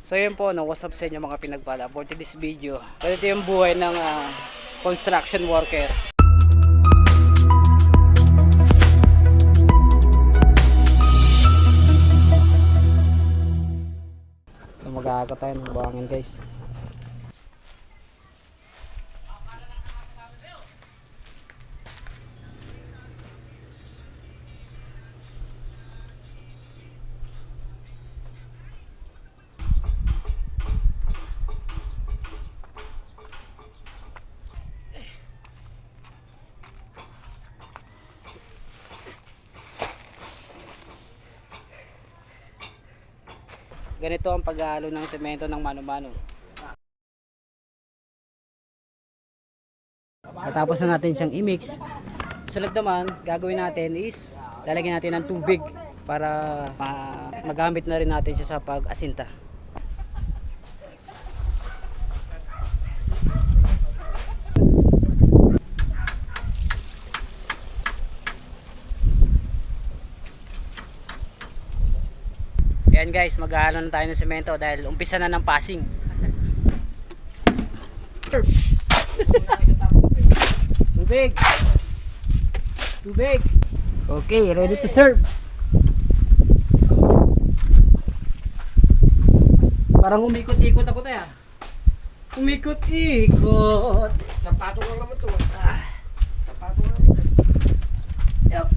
So yun po, no, what's up sa inyo mga pinagpala for today's video. Ito yung buhay ng construction worker. So mag-aaka tayo ng buhangin guys. Ganito ang paghalo ng semento ng mano-mano. Tapos na natin siyang i-mix. Sunod naman, gagawin natin is lalagyan natin ng tubig para magamit na rin natin siya sa pag-asinta. Ayan guys, maghahalo na tayo ng semento dahil umpisa na ng passing. Tubig. Tubig. Okay, ready to serve. Parang umikot-ikot ako tayo. Umikot-ikot. Napatong lang naman ito. Napatong lang naman. Yup.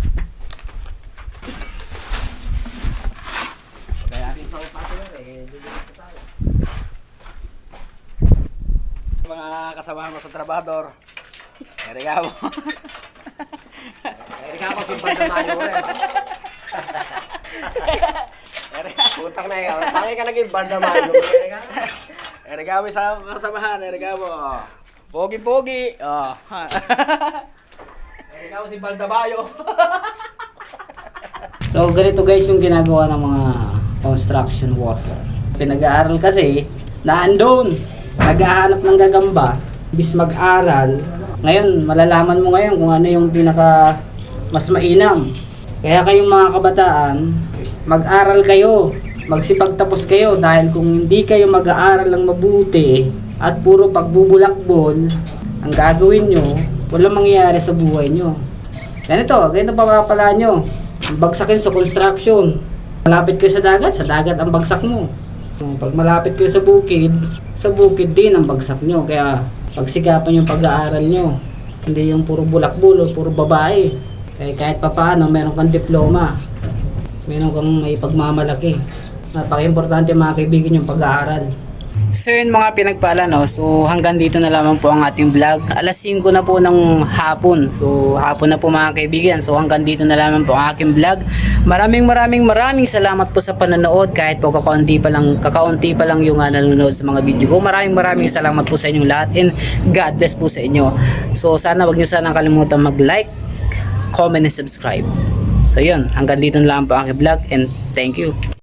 Mga kasamahan mo sa trabador, erika mo. Erika mo, kimpal na mayo rin. Erika, putang na yun. Bakit ka naging banda mayo? Erika mo sa kasamahan, erika mo. Pogi-pogi. Oh. Erika mo si Baldabayo. So ganito guys yung ginagawa ng mga construction worker. Pinag-aaral kasi, naandun. Naghahanap ng gagamba, bis mag-aral. Ngayon, malalaman mo ngayon kung ano yung pinaka mas mainam. Kaya kayong mga kabataan, mag-aral kayo, magsipagtapos kayo dahil kung hindi kayo mag-aaral ng mabuti at puro pagbubulakbol ang gagawin nyo, walang mangyayari sa buhay nyo. Ganito papapalaan nyo. Bagsakin sa construction. Malapit kayo sa dagat ang bagsak mo. Pag malapit kayo sa bukid din ang bagsak nyo. Kaya pagsikapan yung pag-aaral nyo. Hindi yung puro bulakbulo, puro babae. Kaya kahit papaano, meron kang diploma. Meron kang may pagmamalaki. Napaka-importante mga kaibigan yung pag-aaral. So yun mga pinagpala, no? So hanggang dito na lamang po ang ating vlog. Alas 5 na po ng hapon. So hapon na po mga kaibigan. So hanggang dito na lamang po ang aking vlog. Maraming salamat po sa panonood. Kahit po kakaunti pa lang yung nanonood sa mga video ko. Maraming salamat po sa inyong lahat. And God bless po sa inyo. So sana wag nyo sanang kalimutan mag-like, comment, and subscribe. So yun, hanggang dito na lamang po ang aking vlog. And thank you.